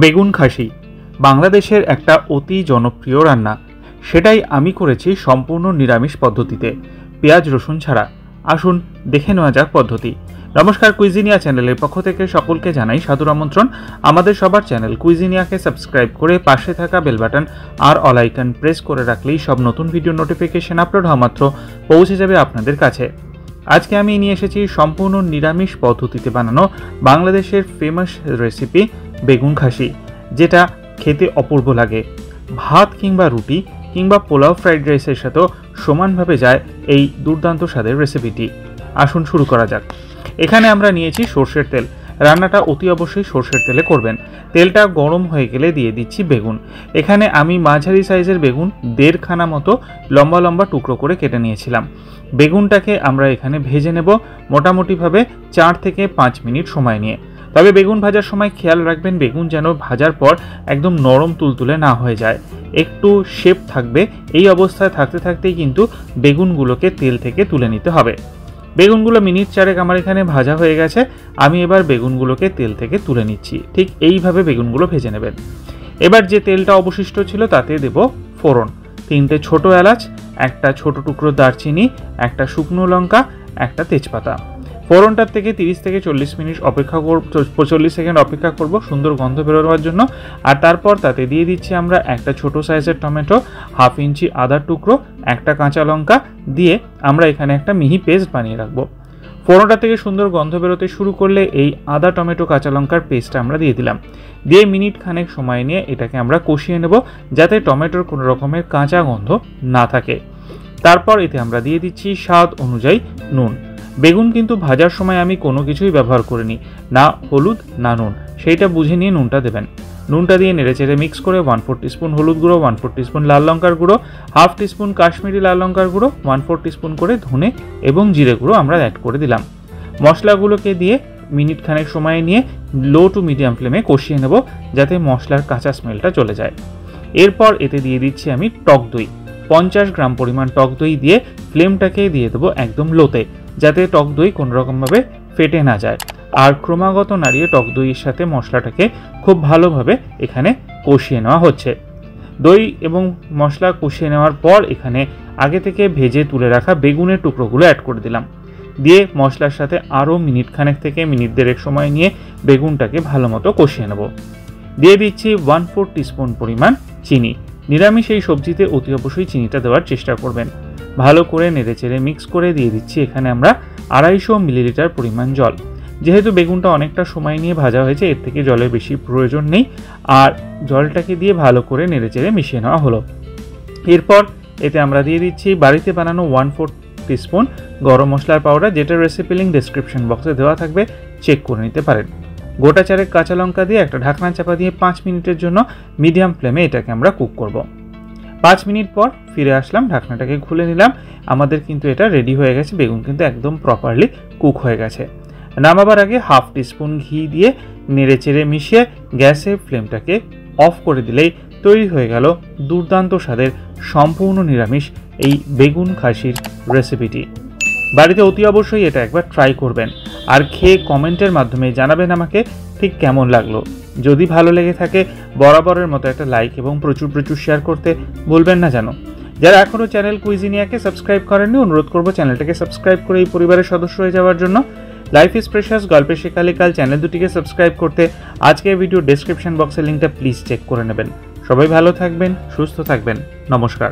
বেগুন খাসি বাংলাদেশের একটা অতি জনপ্রিয় রান্না। সেটাই আমি করেছি সম্পূর্ণ নিরামিষ পদ্ধতিতে, পেঁয়াজ রসুন ছাড়া। আসুন দেখে নেওয়া যাক পদ্ধতি। নমস্কার, কুইজিনিয়া চ্যানেলের পক্ষ থেকে সকলকে জানাই সাদর আমন্ত্রণ। আমাদের সবার চ্যানেল কুইজিনিয়াকে সাবস্ক্রাইব করে পাশে থাকা বেল বাটন আর অল আইকন প্রেস করে রাখলেই সব নতুন ভিডিও নোটিফিকেশন আপলোড হওয়া মাত্র পৌঁছে যাবে আপনাদের কাছে। আজকে আমি নিয়ে এসেছি সম্পূর্ণ নিরামিষ পদ্ধতিতে বানানো বাংলাদেশের ফেমাস রেসিপি বেগুন খাসি, যেটা খেতে অপূর্ব লাগে। ভাত কিংবা রুটি কিংবা পোলাও ফ্রাইড রাইসের সাথেও সমানভাবে যায় এই দুর্দান্ত স্বাদের রেসিপিটি। আসুন শুরু করা যাক। এখানে আমরা নিয়েছি সর্ষের তেল। রান্নাটা অতি অবশ্যই সর্ষের তেলে করবেন। তেলটা গরম হয়ে গেলে দিয়ে দিচ্ছি বেগুন। এখানে আমি মাঝারি সাইজের বেগুন 1.5 খানা মতো লম্বা লম্বা টুকরো করে কেটে নিয়েছিলাম। বেগুনটাকে আমরা এখানে ভেজে নেব মোটামুটিভাবে 4 থেকে 5 মিনিট সময় নিয়ে। তবে বেগুন ভাজার সময় খেয়াল রাখবেন বেগুন যেন ভাজার পর একদম নরম তুলতুলে না হয়ে যায়, একটু শেপ থাকবে। এই অবস্থায় থাকতে থাকতেই কিন্তু বেগুনগুলোকে তেল থেকে তুলে নিতে হবে। বেগুনগুলো মিনিট 4 আমার এখানে ভাজা হয়ে গেছে। আমি এবার বেগুনগুলোকে তেল থেকে তুলে নিচ্ছি। ঠিক এইভাবে বেগুনগুলো ভেজে নেবেন। এবার যে তেলটা অবশিষ্ট ছিল তাতে দেব ফোড়ন, 3টে ছোট এলাচ, একটা ছোট টুকরো দারচিনি, একটা শুকনো লঙ্কা, একটা তেজপাতা। ফোড়নটার থেকে 30 থেকে 40 মিনিট অপেক্ষা করব, 40 সেকেন্ড অপেক্ষা করব সুন্দর গন্ধ বেরোবার জন্য। আর তারপর তাতে দিয়ে দিচ্ছি আমরা একটা ছোট সাইজের টমেটো, 1/2 ইঞ্চি আদার টুকরো, একটা কাঁচা লঙ্কা দিয়ে আমরা এখানে একটা মিহি পেস্ট বানিয়ে রাখবো। ফোড়নটা থেকে সুন্দর গন্ধ বেরোতে শুরু করলে এই আদা টমেটো কাঁচা লঙ্কার পেস্টটা আমরা দিয়ে দিলাম। দিয়ে মিনিট খানেক সময় নিয়ে এটাকে আমরা কষিয়ে নেব, যাতে টমেটোর কোনো রকমের কাঁচা গন্ধ না থাকে। তারপর এতে আমরা দিয়ে দিচ্ছি স্বাদ অনুযায়ী নুন। বেগুন কিন্তু ভাজার সময় আমি কোনো কিছুই ব্যবহার করিনি, না হলুদ না নুন, সেইটা বুঝে নিয়ে নুনটা দেবেন। নুনটা দিয়ে নেড়েচেড়ে মিক্স করে 1/4 টিস্পুন হলুদ গুঁড়ো, 1/4 টিস্পুন লাল লঙ্কার গুঁড়ো, 1/2 টিস্পুন কাশ্মীরি লাল লঙ্কার গুঁড়ো, 1/4 টিস্পুন করে ধনে এবং জিরে গুঁড়ো আমরা অ্যাড করে দিলাম। মশলাগুলোকে দিয়ে মিনিট খানেক সময় নিয়ে লো টু মিডিয়াম ফ্লেমে কষিয়ে নেব, যাতে মশলার কাঁচা স্মেলটা চলে যায়। এরপর এতে দিয়ে দিচ্ছি আমি টক দই, 50 গ্রাম পরিমাণ টক দই দিয়ে ফ্লেমটাকে দিয়ে দেবো একদম লোতে, যাতে টক দই কোনোরকমভাবে ফেটে না যায়। আর ক্রমাগত নাড়িয়ে টক দইয়ের সাথে মশলাটাকে খুব ভালোভাবে এখানে কষিয়ে নেওয়া হচ্ছে। দই এবং মশলা কষিয়ে নেওয়ার পর এখানে আগে থেকে ভেজে তুলে রাখা বেগুনের টুকরোগুলো অ্যাড করে দিলাম। দিয়ে মশলার সাথে আরও মিনিট খানেক থেকে মিনিট 1.5 সময় নিয়ে বেগুনটাকে ভালো মতো কষিয়ে নেব। দিয়ে দিচ্ছি 1/4 টিস্পুন পরিমাণ চিনি। নিরামিষ এই সবজিতে অতি অবশ্যই চিনিটা দেওয়ার চেষ্টা করবেন। ভালো করে নেড়েচেড়ে মিক্স করে দিয়ে দিচ্ছি এখানে আমরা 250 মিলিলিটার পরিমাণ জল। যেহেতু বেগুনটা অনেকটা সময় নিয়ে ভাজা হয়েছে, এর থেকে জলের বেশি প্রয়োজন নেই। আর জলটাকে দিয়ে ভালো করে নেড়েচেড়ে মিশিয়ে নেওয়া হলো। এরপর এতে আমরা দিয়ে দিচ্ছি বাড়িতে বানানো 1/4 টিস্পুন গরম মশলার পাউডার, যেটা রেসিপি লিঙ্ক ডেসক্রিপশন বক্সে দেওয়া থাকবে, চেক করে নিতে পারেন। গোটা 4 কাঁচা লঙ্কা দিয়ে একটা ঢাকনা চাপা দিয়ে 5 মিনিটের জন্য মিডিয়াম ফ্লেমে এটাকে আমরা কুক করব। 5 মিনিট পর ফিরে আসলাম, ঢাকনাটাকে খুলে নিলাম। আমাদের কিন্তু এটা রেডি হয়ে গেছে, বেগুন কিন্তু একদম প্রপারলি কুক হয়ে গেছে। নামাবার আগে 1/2 টিস্পুন ঘি দিয়ে নেড়েচেড়ে মিশিয়ে গ্যাসের ফ্লেমটাকে অফ করে দিলেই তৈরি হয়ে গেল দুর্দান্ত স্বাদের সম্পূর্ণ নিরামিষ এই বেগুন খাসির রেসিপিটি। বাড়িতে অতি অবশ্যই এটা একবার ট্রাই করবেন, আর খেয়ে কমেন্টের মাধ্যমে জানাবেন আমাকে ঠিক কেমন লাগলো। যদি ভালো লেগে থাকে বরাবরের মতো একটা লাইক এবং প্রচুর শেয়ার করতে ভুলবেন না যেন। যারা এখনও চ্যানেল কুইজিনিয়াকে সাবস্ক্রাইব করেননি, অনুরোধ করবো চ্যানেলটাকে সাবস্ক্রাইব করে এই পরিবারের সদস্য হয়ে যাওয়ার জন্য। লাইফ ইজ প্রেশাস গল্পে শেখালেকাল চ্যানেল দুটিকে সাবস্ক্রাইব করতে আজকের ভিডিও ডেসক্রিপশন বক্সের লিঙ্কটা প্লিজ চেক করে নেবেন। সবাই ভালো থাকবেন, সুস্থ থাকবেন। নমস্কার।